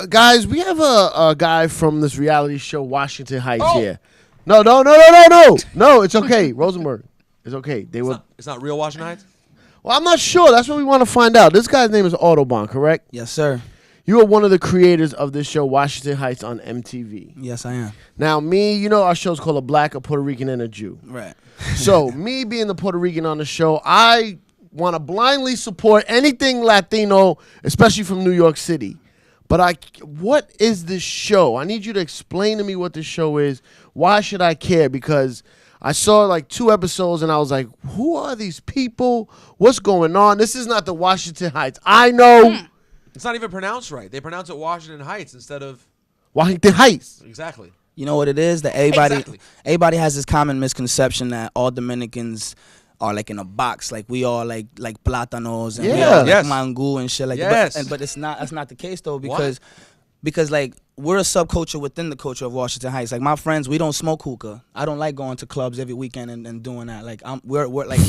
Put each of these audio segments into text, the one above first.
Guys, we have a guy from this reality show, Washington Heights, Oh. here. No, it's okay. Rosenberg, it's okay. It's not real Washington Heights? Well, I'm not sure. That's what we want to find out. This guy's name is Autobahn, correct? Yes, sir. You are one of the creators of this show, Washington Heights, on MTV. Yes, I am. Now, our show's called A Black, a Puerto Rican, and a Jew. Right. So, me being the Puerto Rican on the show, I want to blindly support anything Latino, especially from New York City. But what is this show? I need you to explain to me what this show is. Why should I care? Because I saw like 2 episodes and I was like, who are these people? What's going on? This is not the Washington Heights. I know. It's not even pronounced right. They pronounce it Washington Heights instead of Washington Heights. Exactly. You know what it is? That everybody has this common misconception that all Dominicans are like in a box, like we all like plátanos and we all like mango and shit like that. But it's not. That's not the case though, because like we're a subculture within the culture of Washington Heights. Like my friends, we don't smoke hookah. I don't like going to clubs every weekend and doing that. Like we're like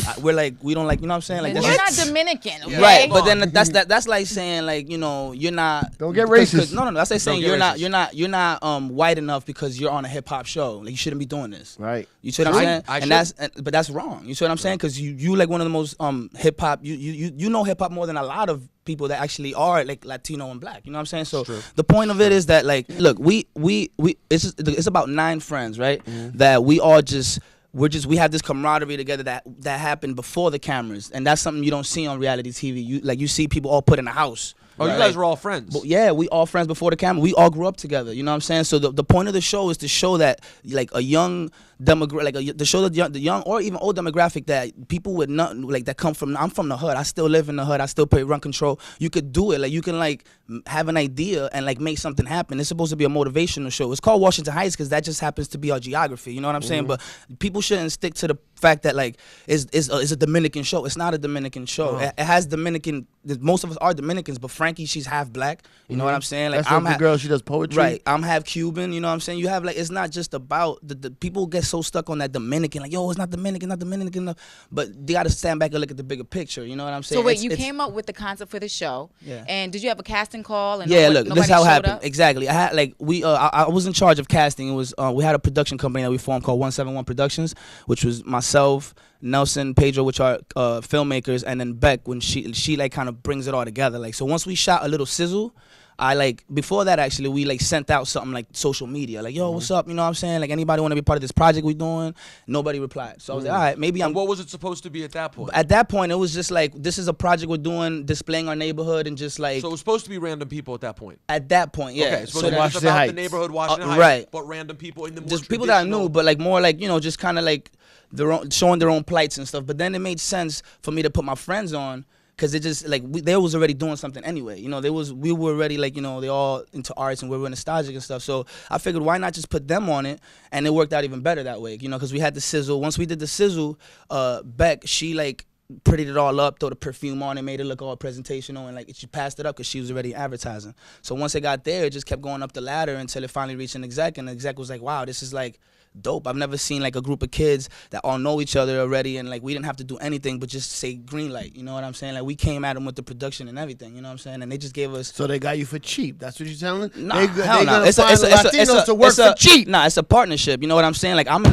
we don't like, you know what I'm saying? Like you're not Dominican, okay? Right? But then that's like saying like, you know, you're not. Don't get racist. No. That's like saying you're not white enough because you're on a hip hop show. Like you shouldn't be doing this. Right. You see what I'm saying? But that's wrong. You see what I'm saying? Because you like one of the most hip hop. You know hip hop more than a lot of people that actually are like Latino and black. You know what I'm saying? So the point of it is that like, look, we it's about 9 friends, right? Mm-hmm. That we all we have this camaraderie together that happened before the cameras, and that's something you don't see on reality TV. You see people all put in a house. Oh, right? You guys were all friends. But yeah, we all friends before the camera. We all grew up together. You know what I'm saying? So the point of the show is to show that like a young demographic, to show the young or even old demographic that people with nothing like that come from. I'm from the hood. I still live in the hood. I still pay rent control. You could do it. Like you can like have an idea and like make something happen. It's supposed to be a motivational show. It's called Washington Heights because that just happens to be our geography. You know what I'm saying? But people shouldn't stick to the fact that like it's a Dominican show. It's not a Dominican show. It has Dominican. Most of us are Dominicans, but Frankie, she's half black. You know what I'm saying? Like that's the girl. She does poetry. Right. I'm half Cuban. You know what I'm saying? You have like it's not just about the people get so stuck on that Dominican. Like it's not Dominican, not Dominican enough. But they got to stand back and look at the bigger picture. You know what I'm saying? So wait, you came up with the concept for the show. Yeah. And did you have a casting call? And look, this is how it happened. Exactly. I had like I was in charge of casting. It was we had a production company that we formed called 171 Productions, which was myself, Nelson, Pedro, which are filmmakers, and then Beck when she like kind of brings it all together. Like so once we shot a little sizzle, I like before that actually we like sent out something like social media like what's up, you know what I'm saying, like anybody want to be part of this project we doing. Nobody replied, so I was like all right, maybe what was it supposed to be at that point? At that point it was just like this is a project we're doing, displaying our neighborhood and just like, so it was supposed to be random people at that point. At that point, yeah. Okay, so it's about the neighborhood Washington Heights, right, but random people in the more just people that I knew, but like more like, you know, just kind of like showing their own plights and stuff. But then it made sense for me to put my friends on because it just like they was already doing something anyway. You know, we were already like, you know, they all into arts and we were nostalgic and stuff. So I figured why not just put them on it, and it worked out even better that way. You know, because we had the sizzle. Once we did the sizzle, Beck, she like prettied it all up, throw the perfume on it, made it look all presentational, and like she passed it up because she was already advertising. So once it got there, it just kept going up the ladder until it finally reached an exec, and the exec was like, wow, this is like dope. I've never seen like a group of kids that all know each other already, and like we didn't have to do anything but just say green light. You know what I'm saying? Like we came at them with the production and everything. You know what I'm saying? And they just gave us. So they got you for cheap. That's what you're telling? Nah, hell no. It's a cheap. Nah, it's a partnership. You know what I'm saying? Like I'm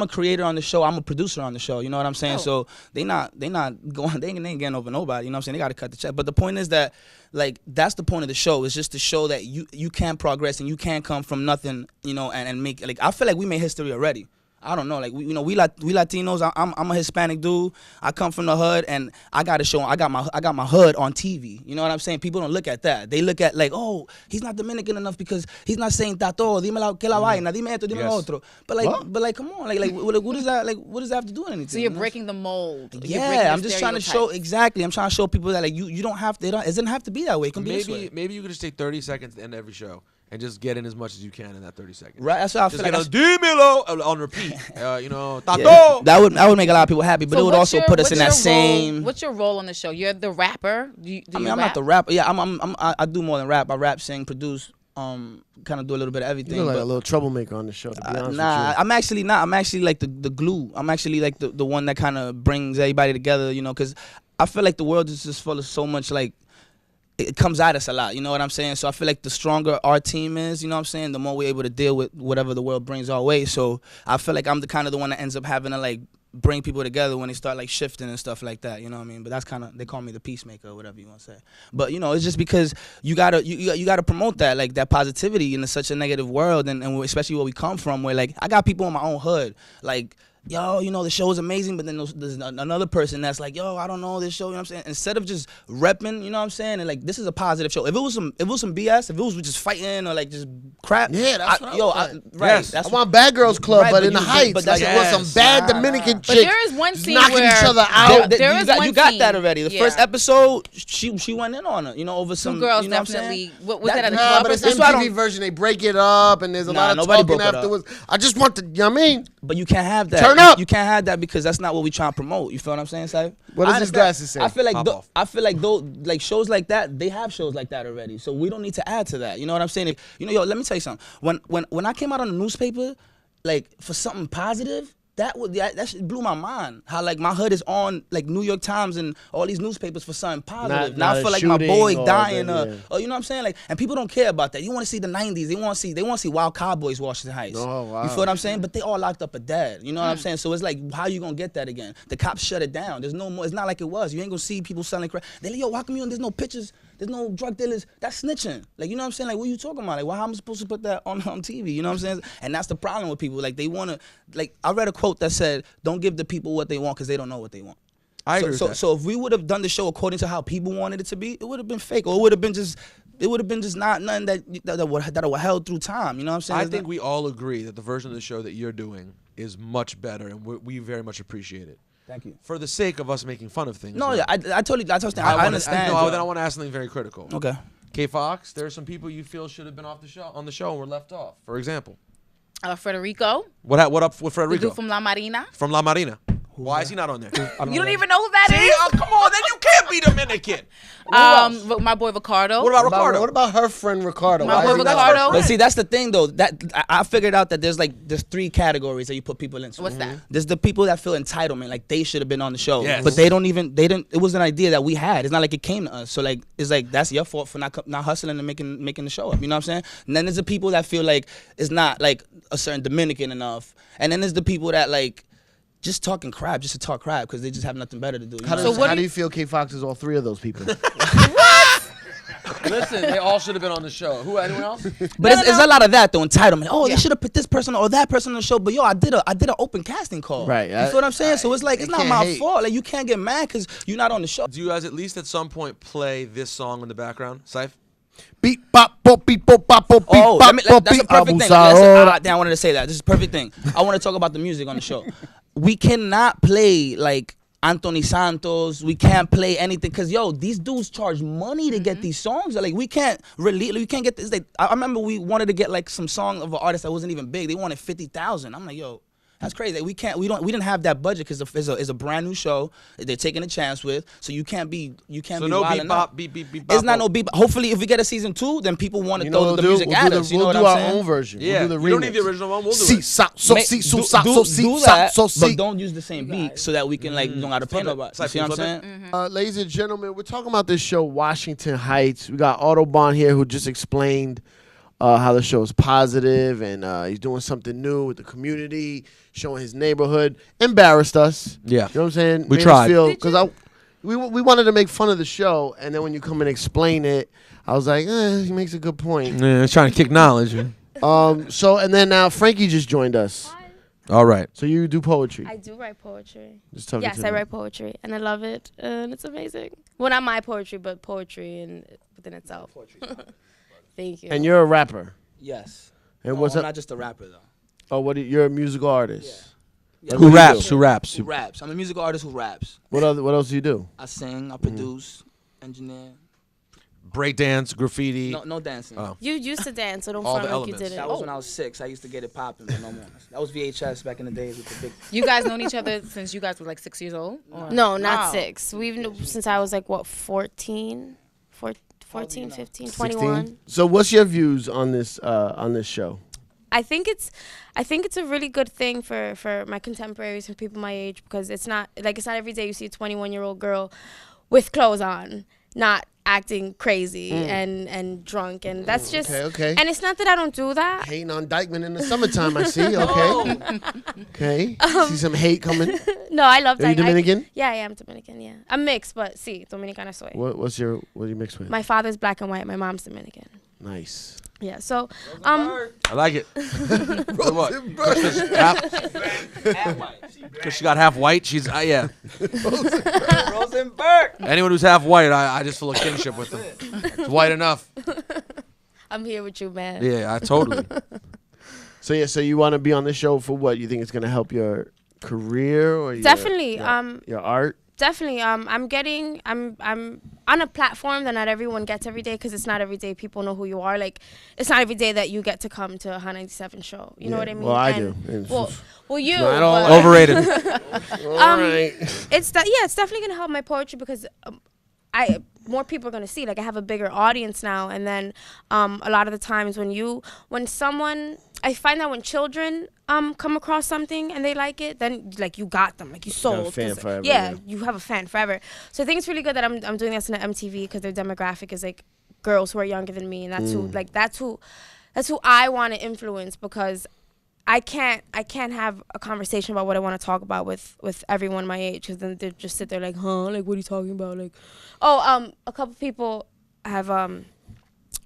a creator on the show. I'm a producer on the show. You know what I'm saying? So they not going. They ain't getting over nobody. You know what I'm saying? They got to cut the check. But the point is that like that's the point of the show. Is just to show that you can progress and you can come from nothing. You know, and make like I feel like we made history already. I don't know, like we Latinos. I'm a Hispanic dude. I come from the hood, and I gotta show. I got my hood on TV. You know what I'm saying? People don't look at that. They look at like, oh, he's not Dominican enough because he's not saying tato. Dime que la vaina. Dime esto. Dime lo otro. But like, come on, like what does that have to do with anything? So you're breaking the mold. Yeah, I'm just trying to show exactly. I'm trying to show people that like you don't have to. It doesn't have to be that way. It can be this way. Maybe you could just take 30 seconds to end every show and just get in as much as you can in that 30 seconds. Right, that's what I feel like. Just get on repeat. You know, tato. Yeah, that would make a lot of people happy, but it would also put us in that same. What's your role on the show? You're the rapper. I'm not the rapper. Yeah, I do more than rap. I rap, sing, produce. Kind of do a little bit of everything. You're like a little troublemaker on the show, to be honest with you. I'm actually not. I'm actually like the glue. I'm actually like the one that kind of brings everybody together, you know, because I feel like the world is just full of so much like it comes at us a lot, you know what I'm saying? So I feel like the stronger our team is, you know what I'm saying, the more we're able to deal with whatever the world brings our way. So I feel like I'm the kind of the one that ends up having to like bring people together when they start like shifting and stuff like that, you know what I mean? But that's kind of, they call me the peacemaker or whatever you want to say. But you know, it's just because you gotta promote that, like that positivity in such a negative world, and especially where we come from, where like I got people in my own hood like, yo, you know, the show is amazing, but then there's another person that's like, yo, I don't know this show, you know what I'm saying? Instead of just repping, you know what I'm saying? And like, this is a positive show. If it was some BS, if it was just fighting or like just crap, Yeah, that's what right. Yes. That's I want Bad Girls Club, right, but but in the you- Heights, but like that's- it was some bad Dominican But chicks there is one just scene knocking where each other out. there you is got, one you got scene. that already. The Yeah. first episode, she went in on it, you know, over some Two girls you know what I'm definitely. saying? What was that at a Nah, club but or it's That's why I something? MTV don't- version. They break it up, and there's a Nah, lot of nobody talking broke it up. afterwards. I just want to, you know what I mean? But you can't have that. Turn up. You can't have that because that's not what we trying to promote. You feel what I'm saying, Saif? What does I his understand. glasses say? I feel like Pop off. I feel like though, like shows like that, they have shows like that already. So we don't need to add to that. You know what I'm saying? If, you know, yo, let me tell you something. When I came out on the newspaper, like for something positive, that shit blew my mind. How like my hood is on like New York Times and all these newspapers for something positive. Not now I a feel like my shooting boy or dying, the- or you know what I'm saying? Like, and people don't care about that. You want to see the '90s. They want to see Wild Cowboys, Washington Heights. Oh, wow. You feel what I'm saying? But they all locked up or dead. You know what I'm saying? So it's like, how you gonna get that again? The cops shut it down. There's no more. It's not like it was. You ain't gonna see people selling crack. They like, yo, how come you? There's no pictures. There's no drug dealers. That's snitching. Like, you know what I'm saying? Like, what are you talking about? Like, well, how am I supposed to put that on TV? You know what I'm saying? And that's the problem with people. Like, they wanna. Like, I read a quote that said, "Don't give the people what they want because they don't know what they want." I agree with that. So if we would have done the show according to how people wanted it to be, it would have been fake, or it would have been just not nothing that would held through time. You know what I'm saying? I think we all agree that the version of the show that you're doing is much better, and we very much appreciate it. Thank you. For the sake of us making fun of things. No, though, yeah, I totally understand. I understand. No, Joe. then I want to ask something very critical. Okay. Kfoxx, there are some people you feel should have been on the show and were left off. For example, Federico, what up with the Federico dude from La Marina. from La Marina? Why is he not on there? You don't even know who that See, is? oh, come on, then you can't be Dominican. My boy Ricardo. What about Ricardo? What about her friend Ricardo? My Why boy is he not- Ricardo. But see, that's the thing though. That I figured out that there's 3 categories that you put people into. What's that? There's the people that feel entitlement, like they should have been on the show, Yes. but they didn't. It was an idea that we had. It's not like it came to us. So like, it's like that's your fault for not hustling and making the show up. You know what I'm saying? And then there's the people that feel like it's not like a certain Dominican enough. And then there's the people that like just talking crap just to talk crap because they just have nothing better to do. How, know? does, So what how do do you feel Kfoxx is all 3 of those people? Listen, they all should have been on the show. Who? Anyone else? But it's a lot of that though, entitlement. Oh, Yeah. they should have put this person or that person on the show. But yo, I did an open casting call. Right, You feel what I'm saying? So it's like you it's not can't my hate. fault. Like you can't get mad because you're not on the show. Do you guys at least at some point play this song in the background, Cipha? Beep bop bop beep bop bop bop beep Oh, bop that's bop a beep perfect thing. abusadora. Damn, I wanted to say that. This is a perfect thing. I want to talk about the music on the show. We cannot play like Anthony Santos. We can't play anything because yo, these dudes charge money to get these songs. Like we can't get this. Like, I remember we wanted to get like some song of an artist that wasn't even big. They wanted 50,000. I'm like, yo. That's crazy. We didn't have that budget because it's a brand new show that they're taking a chance with. So you can't be So be no wilding beep out. bop beep beep beep bop. It's not bop. no beep. Hopefully, if we get a season 2, then people want to You know throw what the we'll do? music at We'll us. You know what do I'm our saying? own version. Yeah, We'll do the you don't need the remix. original one. We'll do Si, it. sa, so, Make- si, so, do- sa, do- so, si, do sa, that, so, but si. don't use the same beat so that we can like you don't gotta pay Flip it. nobody. You Cypher, see what I'm flip saying? it. Ladies and gentlemen, we're talking about this show, Washington Heights. We got Autobahn here who just explained how the show is positive and he's doing something new with the community, showing his neighborhood. Embarrassed us. Yeah. You know what I'm saying? We Made us tried. feel, because we wanted to make fun of the show, and then when you come and explain it, I was like, he makes a good point. Yeah, it's trying to kick knowledge. And then now Frankie just joined us. All right. So you do poetry. I do write poetry. Just talking Yes, to I them. write poetry, and I love it, and it's amazing. Well, not my poetry, but poetry within itself. Thank you. And you're a rapper. Yes. And No, what's I'm up? not just a rapper though. Oh, you're a musical artist. Yeah, Who What do you raps? do? Who raps? Who raps? I'm a musical artist who raps. What else do you do? I sing, I produce, engineer. Breakdance, graffiti. No dancing. Oh. You used to dance, so don't All front the like you elements. didn't. That was when I was 6. I used to get it popping, but no more. That was VHS back in the days with the big. You guys known each other since you guys were like 6 years old? Or? No, not Wow. 6. We've known since I was like, what, 14, 15, 16? 21. So what's your views on this show? I think it's a really good thing for my contemporaries and people my age, because it's not every day you see a 21-year-old girl with clothes on, not acting crazy and drunk, and that's just okay. And it's not that I don't do that. Hating on Dykeman in the summertime, I see. Okay. Okay. See some hate coming. No, I love Are that. you Dominican? Yeah, I am Dominican. Yeah, I'm mixed, but Dominicana soy. What are you mixed with? My father's black and white. My mom's Dominican. Nice. Yeah. So I like it. What? Because she got half white. She's yeah. Rosenberg. Anyone who's half white, I just feel a kinship with them. It's white enough. I'm here with you, man. Yeah, I totally. So you want to be on this show for what? You think it's gonna help your career or Definitely. your art? Definitely. I'm on a platform that not everyone gets every day, because it's not every day people know who you are. Like, it's not every day that you get to come to a Hot 97 show. You know what I mean? Well, I do. Well, you. Not all but- Overrated. All right. It's definitely gonna help my poetry, because more people are gonna see. Like, I have a bigger audience now, and then a lot of the times I find that when children come across something and they like it, then like you got them, like you sold. You have a fan forever, yeah, yeah. you have a fan forever. So I think it's really good that I'm doing this in the MTV, because their demographic is like girls who are younger than me, and that's who I want to influence, because I can't have a conversation about what I want to talk about with everyone my age, because then they just sit there like, like, what are you talking about? Like, a couple people have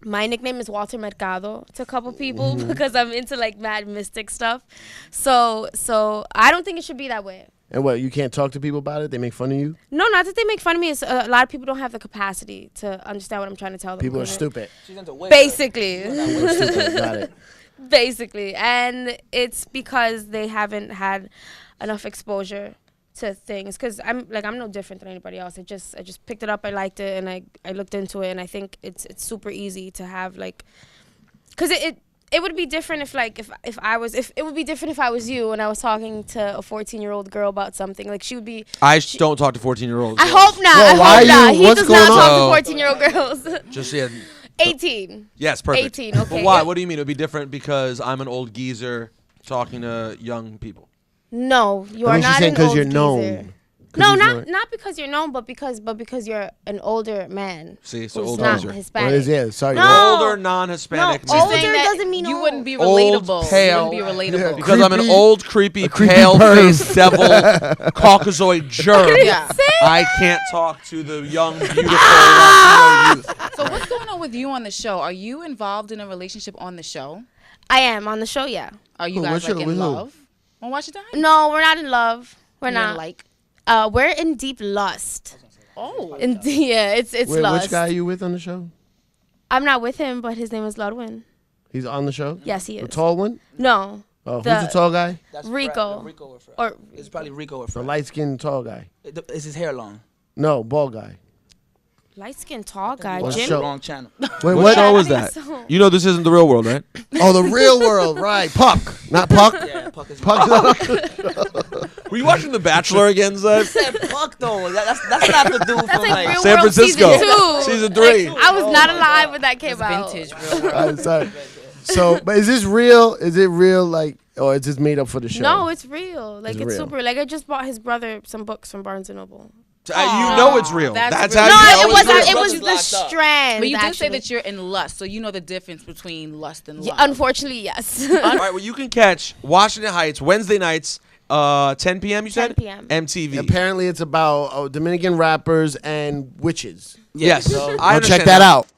my nickname is Walter Mercado to a couple people, because I'm into like mad mystic stuff. So I don't think it should be that way. And what, you can't talk to people about it? They make fun of you? No, not that they make fun of me. It's a lot of people don't have the capacity to understand what I'm trying to tell them. People are stupid. She's into wig. Basically. Got it. Basically. And it's because they haven't had enough exposure to things, because I'm no different than anybody else. I just picked it up, I liked it, and I looked into it, and I think it's super easy to have, like, because it would be different if it would be different if I was you and I was talking to a 14-year-old girl about something. Like, she would be. Don't talk to 14-year-olds. I hope not. Well, why I hope not. you- He what's does going not on? talk to 14-year-old girls. Just yeah. 18. Yes, perfect. 18. Okay. But why? What do you mean? It would be different because I'm an old geezer talking to young people. No, you I are think she's not saying an 'cause old you're geezer. known. No, you're not because you're known, but because you're an older man. See, so who's old not geezer. Hispanic. What is it? Sorry. No. what? Older non-Hispanic No, man. older Saying that doesn't mean you old. wouldn't be Old, relatable. pale. You wouldn't be relatable. Because I'm an Creepy- old, creepy, creepy pale-faced devil, Caucasoid germ. Yeah. I can't talk to the young, beautiful Latino youth. So what's going on with you on the show? Are you involved in a relationship on the show? I am on the show, yeah. Are you Who, guys what's like your- in with who? love? On Washington? No, we're not in love. We're You're in, not. like. We're in deep lust. Oh. Yeah, it's Wait, lust. which guy are you with on the show? I'm not with him, but his name is Ludwin. He's on the show? Yes, he The is. tall one? No, Oh, who's The- the tall guy? That's Rico. Rico or Fred. or It's probably Rico or The Fred. light-skinned tall guy. Is his hair long? No, bald guy. light-skinned tall guy. What Jim. show? Wrong channel. Wait, What what? show I is think that? so. You know this isn't the real world, right? Oh, the real world, right. Puck. Not Puck. Yeah, Puck is Puck. Were you watching The Bachelor again, Zed? said Puck though. That's not the dude That's from like like. Real San World Francisco. Season 2. Season 3. I was not alive when that came It's out. vintage, real world. I'm sorry. So, but is this real? Is it real, like, or is this made up for the show? No, it's real. Like, It's it's real. super. Like, I just bought his brother some books from Barnes and Noble. You know it's real. That's That's real. how No, you it know it's wasn't. real. It was He's the locked up. strand. But you did say actually. that you're in lust, so you know the difference between lust and love. Unfortunately, yes. All right, well, you can catch Washington Heights Wednesday nights, 10 p.m. You said 10 p.m. MTV. Apparently, it's about Dominican rappers and witches. Yes, So I go check understand that out.